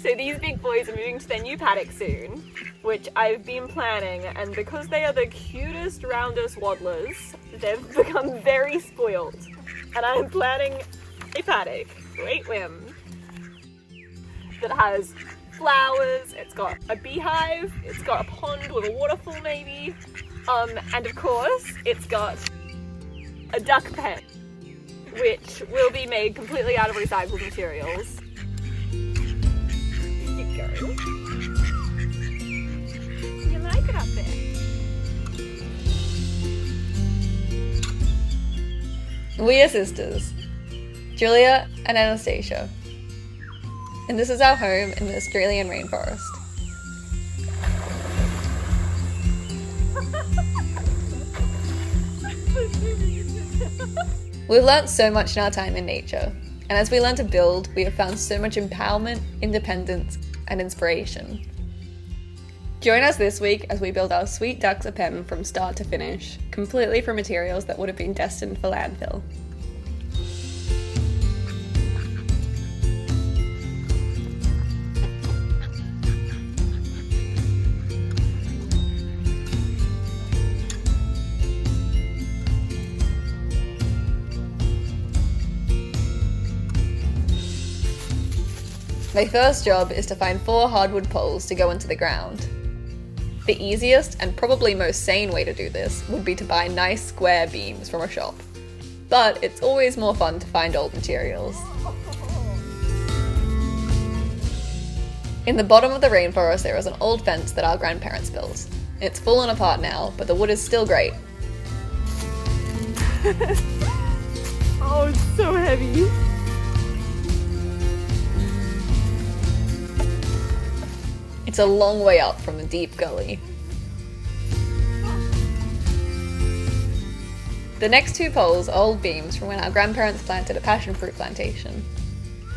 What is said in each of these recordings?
So these big boys are moving to their new paddock soon, which I've been planning, and because they are the cutest, roundest waddlers, they've become very spoiled. And I'm planning a paddock, great whim, that has flowers, it's got a beehive, it's got a pond with a waterfall maybe, and of course it's got a duck pen, which will be made completely out of recycled materials. You go. You like it up there? We are sisters, Julia and Anastasia, and this is our home in the Australian rainforest. We've learnt so much in our time in nature, and as we learn to build, we have found so much empowerment, independence, and inspiration. Join us this week as we build our sweet ducks a pen from start to finish, completely from materials that would have been destined for landfill. My first job is to find 4 hardwood poles to go into the ground. The easiest and probably most sane way to do this would be to buy nice square beams from a shop. But it's always more fun to find old materials. In the bottom of the rainforest there is an old fence that our grandparents built. It's fallen apart now, but the wood is still great. Oh, it's so heavy. It's a long way up from the deep gully. The next 2 poles are old beams from when our grandparents planted a passion fruit plantation.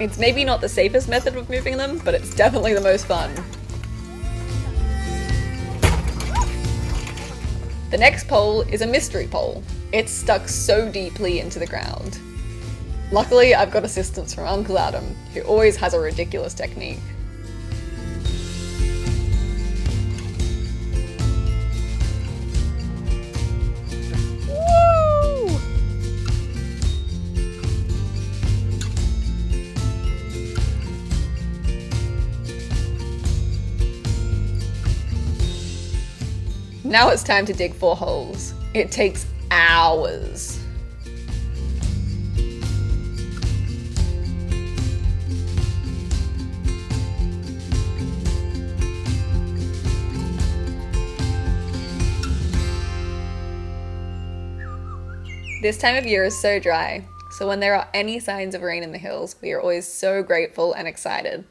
It's maybe not the safest method of moving them, but it's definitely the most fun. The next pole is a mystery pole. It's stuck so deeply into the ground. Luckily, I've got assistance from Uncle Adam, who always has a ridiculous technique. Now it's time to dig 4 holes. It takes hours. This time of year is so dry, so when there are any signs of rain in the hills, we are always so grateful and excited.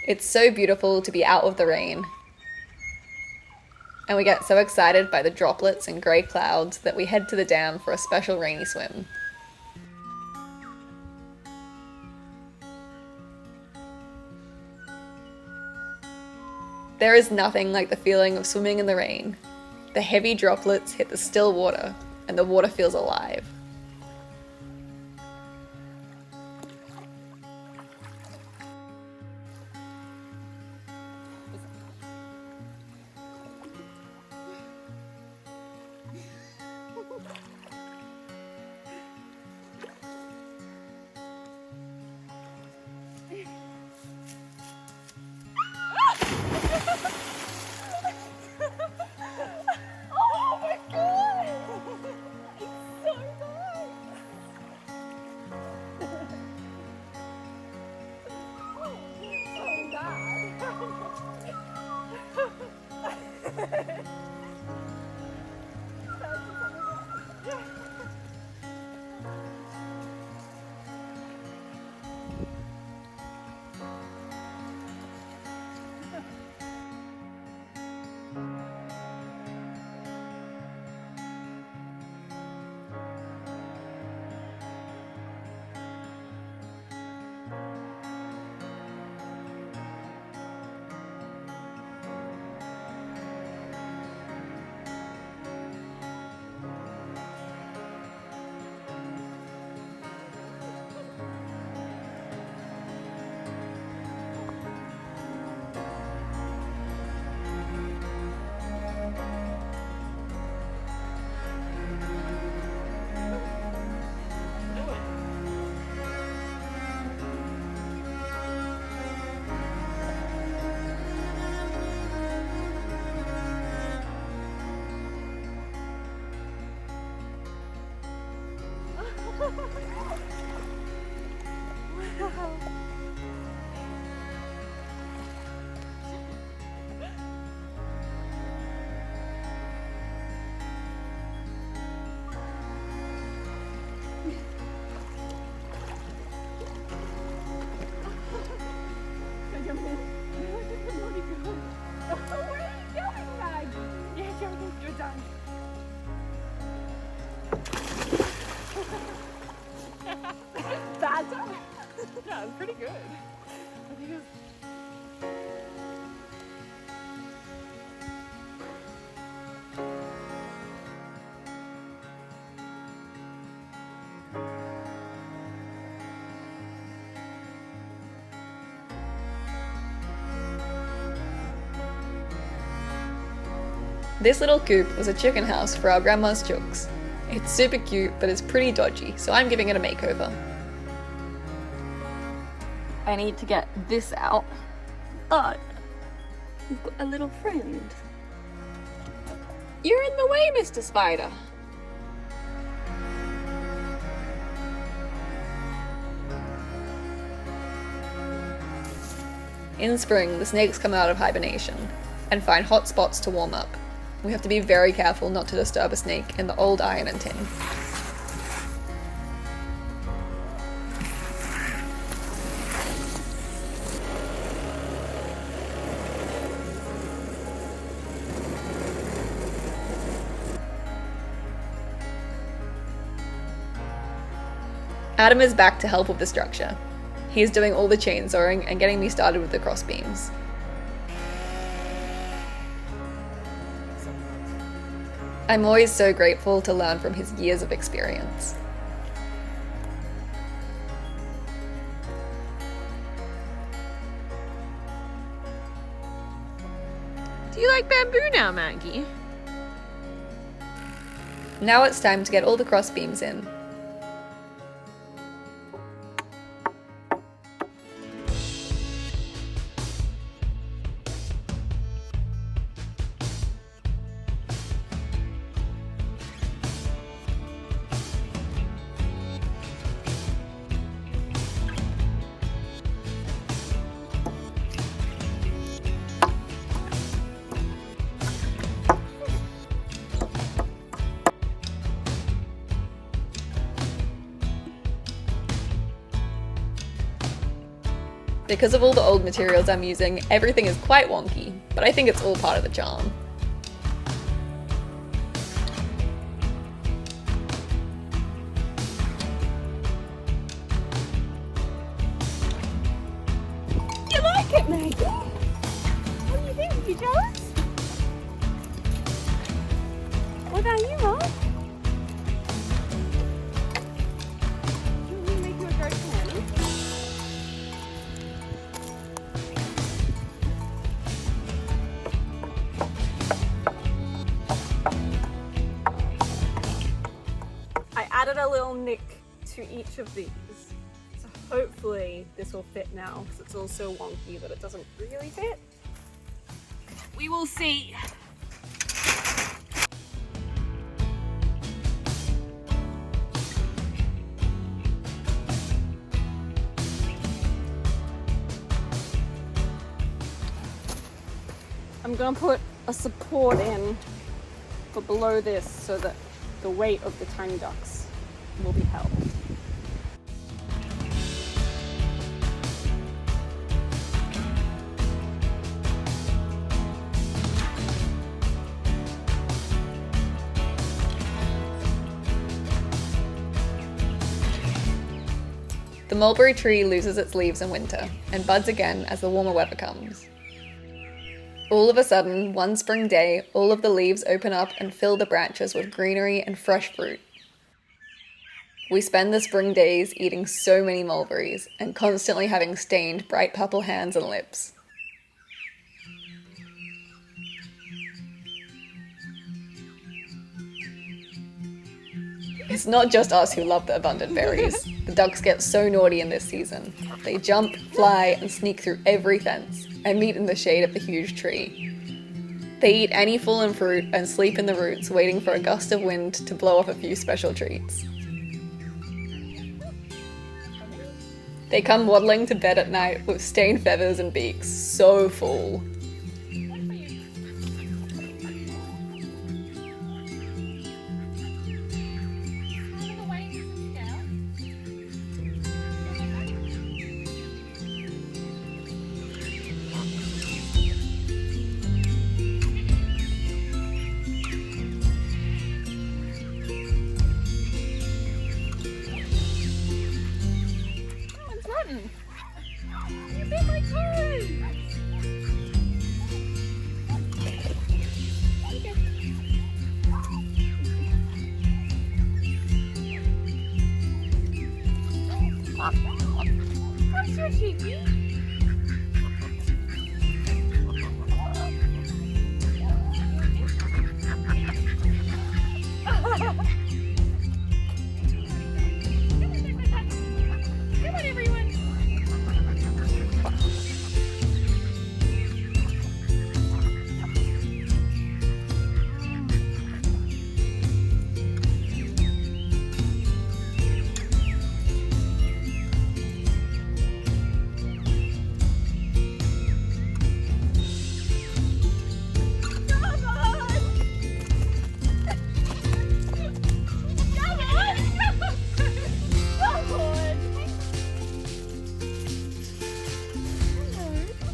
It's so beautiful to be out of the rain. And we get so excited by the droplets and grey clouds that we head to the dam for a special rainy swim. There is nothing like the feeling of swimming in the rain. The heavy droplets hit the still water, and the water feels alive. Oh my god! It's so bad! Yeah, it's pretty good. I think it's... This little coop was a chicken house for our grandma's chooks. It's super cute, but it's pretty dodgy, so I'm giving it a makeover. I need to get this out. Oh, we've got a little friend. You're in the way, Mr. Spider. In spring, the snakes come out of hibernation and find hot spots to warm up. We have to be very careful not to disturb a snake in the old iron and tin. Adam is back to help with the structure. He is doing all the chainsawing and getting me started with the crossbeams. I'm always so grateful to learn from his years of experience. Do you like bamboo now, Maggie? Now it's time to get all the crossbeams in. Because of all the old materials I'm using, everything is quite wonky, but I think it's all part of the charm. You like it, Maggie? What do you think? You jealous? What about you, Mom? Do you want me to make you a great candy? I added a little nick to each of these, so hopefully this will fit now, because it's all so wonky that it doesn't really fit. We will see. I'm gonna put a support in for below this so that the weight of the tiny ducks will be held. The mulberry tree loses its leaves in winter and buds again as the warmer weather comes. All of a sudden, one spring day, all of the leaves open up and fill the branches with greenery and fresh fruit. We spend the spring days eating so many mulberries and constantly having stained bright purple hands and lips. It's not just us who love the abundant berries. The ducks get so naughty in this season. They jump, fly, and sneak through every fence and meet in the shade of the huge tree. They eat any fallen fruit and sleep in the roots, waiting for a gust of wind to blow off a few special treats. They come waddling to bed at night with stained feathers and beaks so full. You bit my toe! I'm so cheeky. Come on, everyone.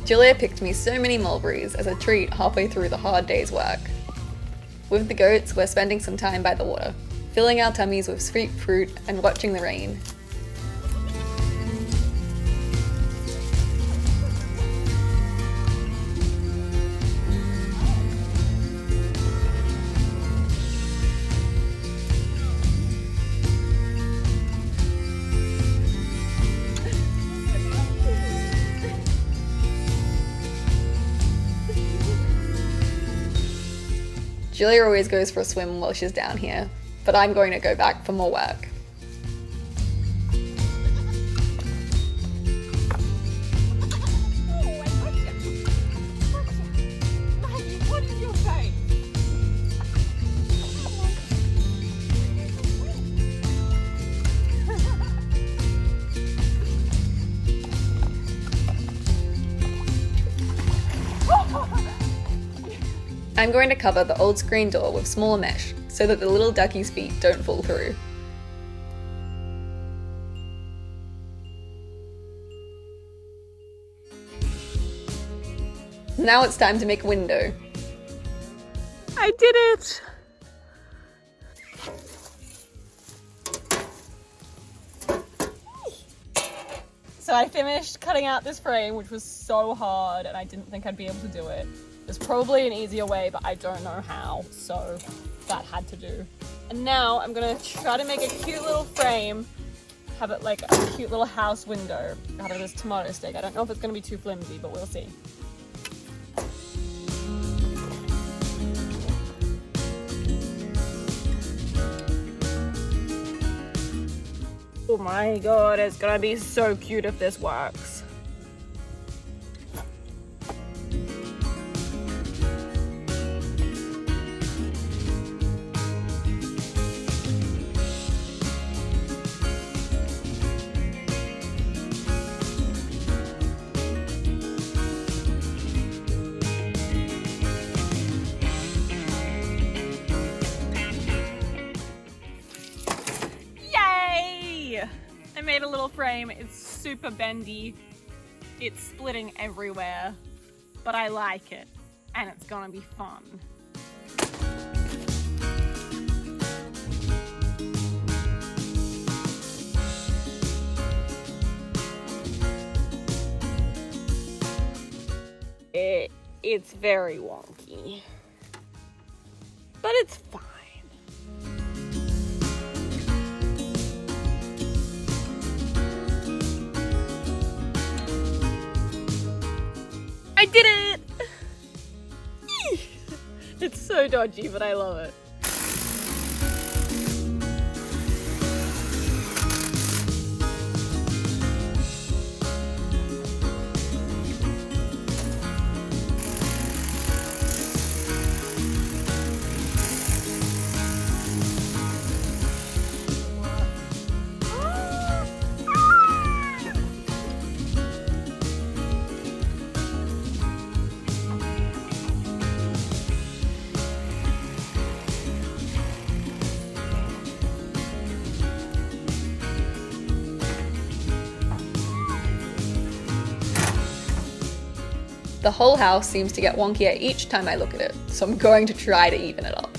Julia picked me so many mulberries as a treat halfway through the hard day's work. With the goats, we're spending some time by the water, filling our tummies with sweet fruit and watching the rain. Julia always goes for a swim while she's down here, but I'm going to go back for more work. I'm going to cover the old screen door with smaller mesh so that the little ducky's feet don't fall through. Now it's time to make a window. I did it! So I finished cutting out this frame, which was so hard and I didn't think I'd be able to do it. There's probably an easier way, but I don't know how, so that had to do. And now I'm gonna try to make a cute little frame, have it like a cute little house window out of this tomato stick. I don't know if it's gonna be too flimsy, but we'll see. Oh my god, it's gonna be so cute if this works. I made a little frame. It's super bendy. It's splitting everywhere, but I like it and it's gonna be fun. It's very wonky, but it's fine. I did it! It's so dodgy, but I love it. The whole house seems to get wonkier each time I look at it, so I'm going to try to even it up.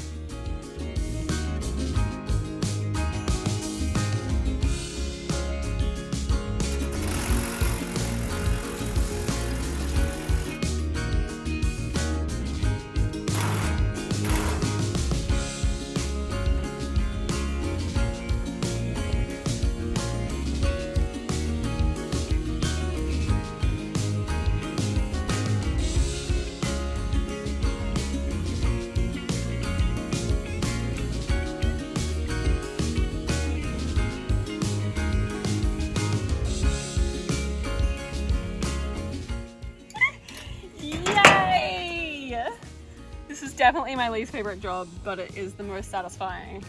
This is definitely my least favorite job, but it is the most satisfying.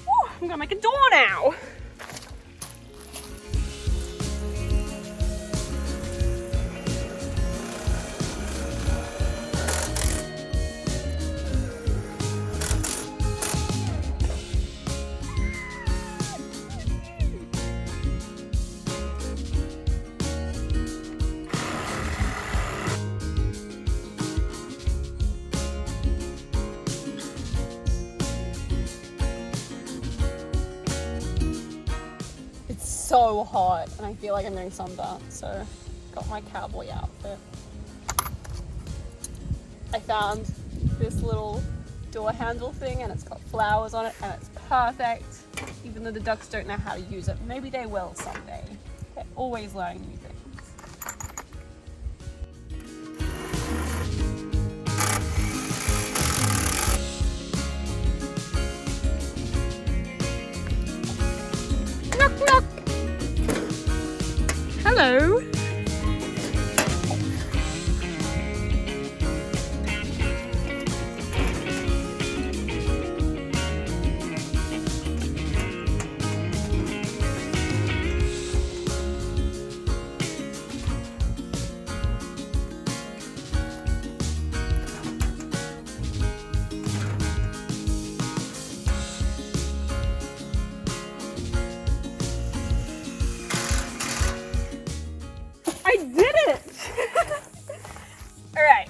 Woo, I'm gonna make a door now. So hot and I feel like I'm getting sunburnt, so got my cowboy outfit. I found this little door handle thing and it's got flowers on it and it's perfect, even though the ducks don't know how to use it. Maybe they will someday. They're always learning new things. Knock knock! Hello. I did it! All right.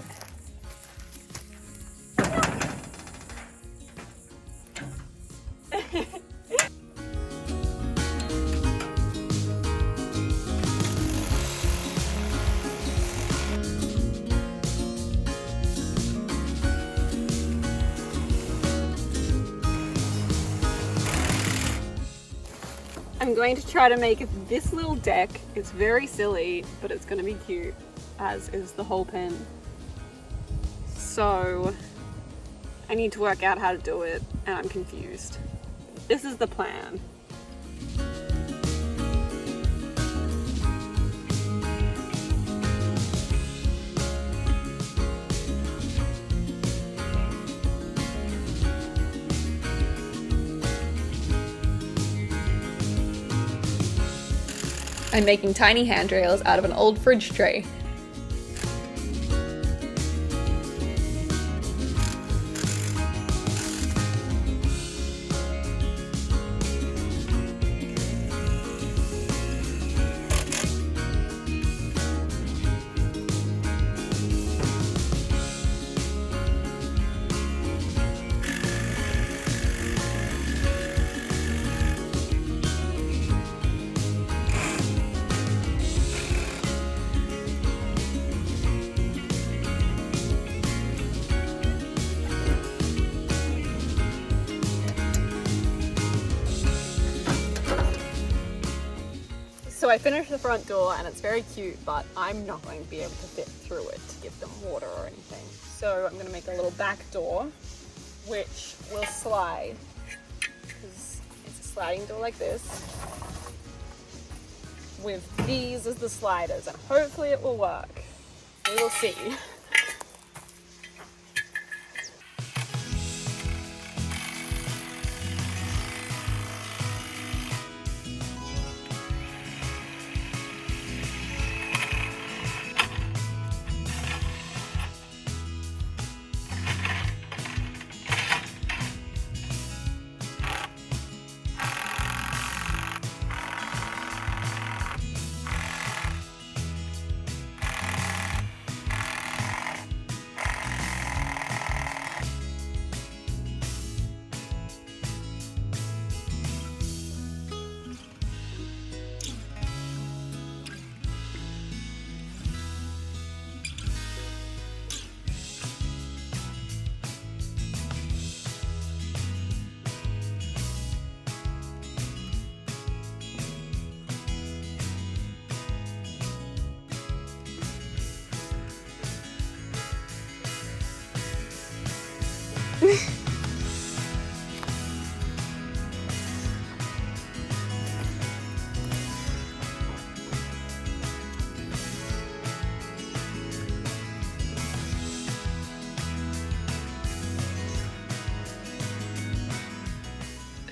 I'm going to try to make this little deck. It's very silly, but it's going to be cute, as is the whole pen. So I need to work out how to do it, and I'm confused. This is the plan. I'm making tiny handrails out of an old fridge tray. So I finished the front door and it's very cute, but I'm not going to be able to fit through it to give them water or anything. So I'm going to make a little back door, which will slide, because it's a sliding door like this, with these as the sliders, and hopefully it will work. We will see.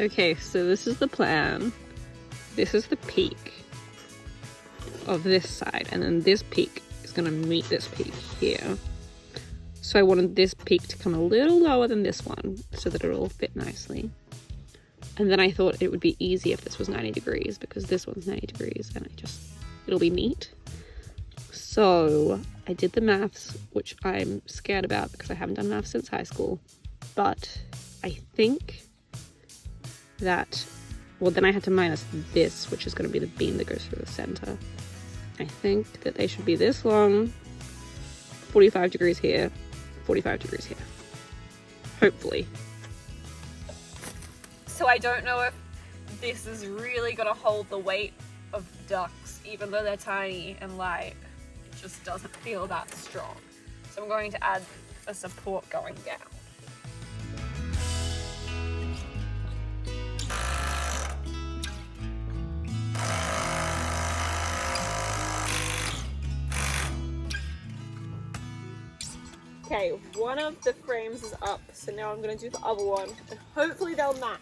Okay, so this is the plan. This is the peak of this side, and then this peak is going to meet this peak here. So I wanted this peak to come a little lower than this one so that it'll all fit nicely. And then I thought it would be easy if this was 90 degrees because this one's 90 degrees and it'll be neat. So I did the maths, which I'm scared about because I haven't done maths since high school. But I think that, well, then I had to minus this, which is going to be the beam that goes through the center. I think that they should be this long, 45 degrees here, 45 degrees here. Hopefully. So I don't know if this is really gonna hold the weight of ducks, even though they're tiny and light. It just doesn't feel that strong. So I'm going to add a support going down. Okay, one of the frames is up, so now I'm going to do the other one, and hopefully they'll match.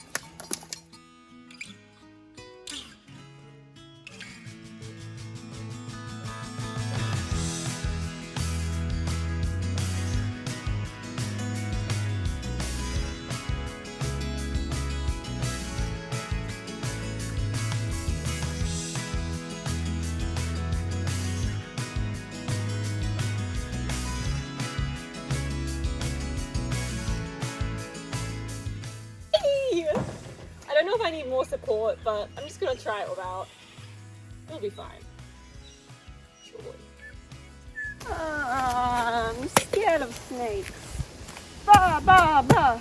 I don't know if I need more support, but I'm just gonna try it without. It'll be fine. Surely. I'm scared of snakes. Bah, bah, bah.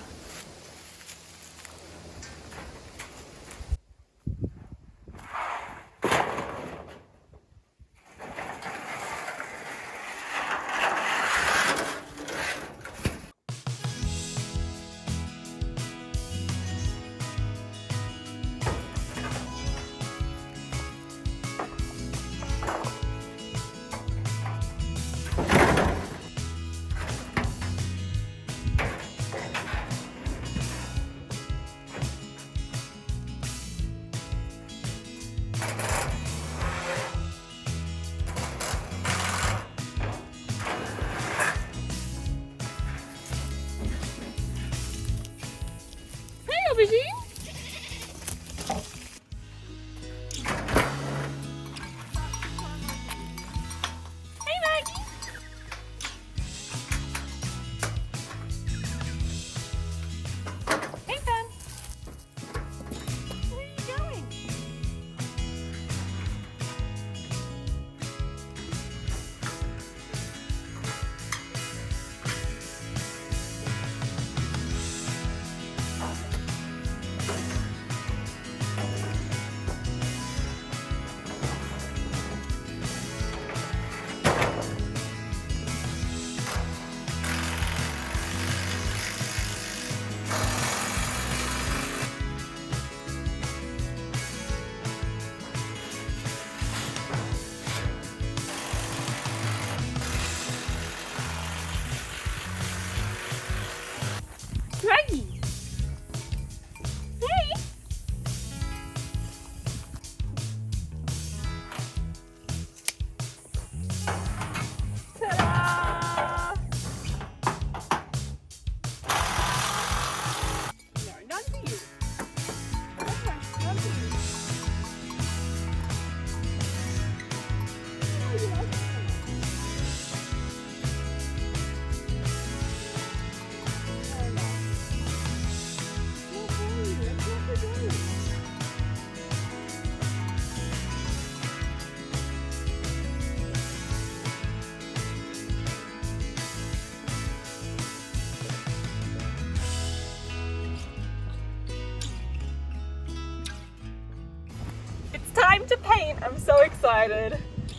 Time to paint! I'm so excited.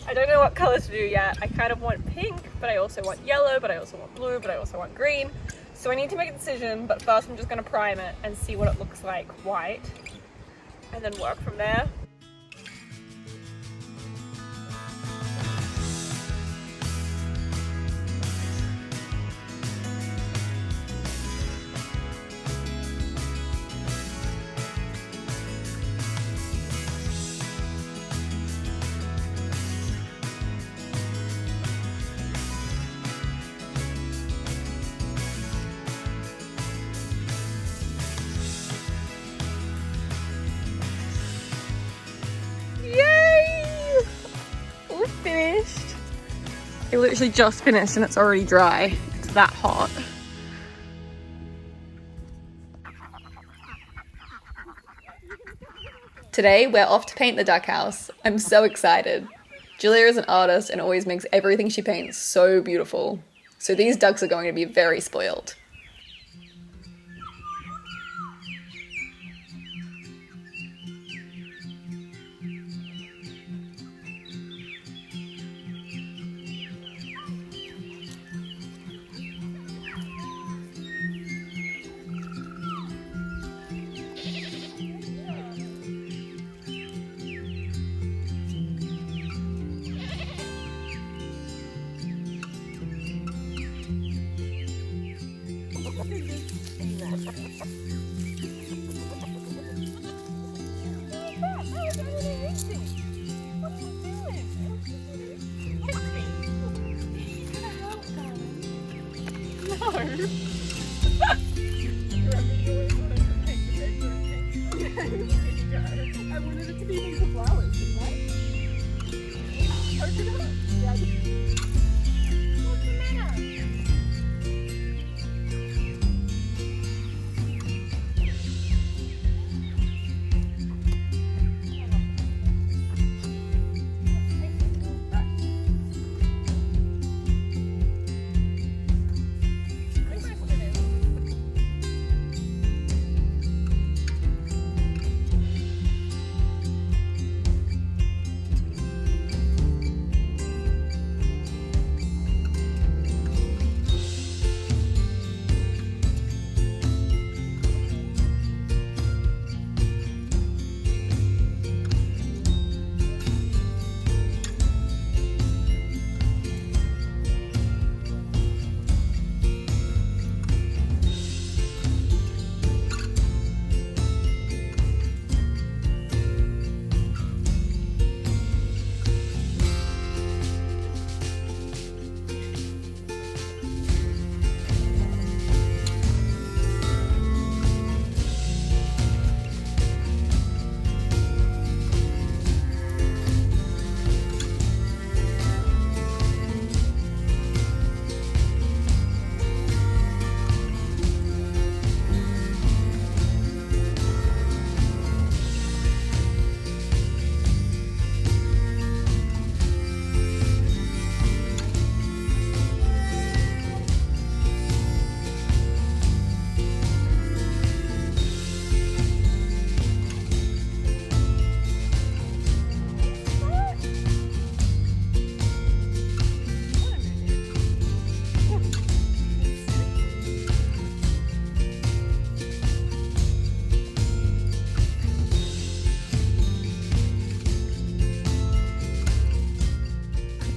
I don't know what colors to do yet. I kind of want pink, but I also want yellow, but I also want blue, but I also want green. So I need to make a decision, but first I'm just going to prime it and see what it looks like white, and then work from there. It literally just finished and it's already dry. It's that hot. Today, we're off to paint the duck house. I'm so excited. Julia is an artist and always makes everything she paints so beautiful. So these ducks are going to be very spoiled.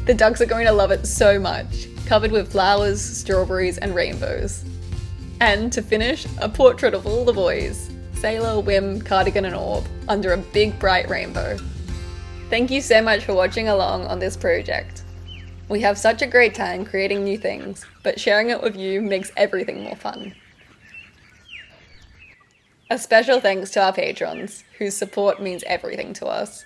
The ducks are going to love it so much, covered with flowers, strawberries and rainbows. And to finish, a portrait of all the boys, Sailor, Wim, Cardigan and Orb, under a big bright rainbow. Thank you so much for watching along on this project. We have such a great time creating new things, but sharing it with you makes everything more fun. A special thanks to our patrons, whose support means everything to us.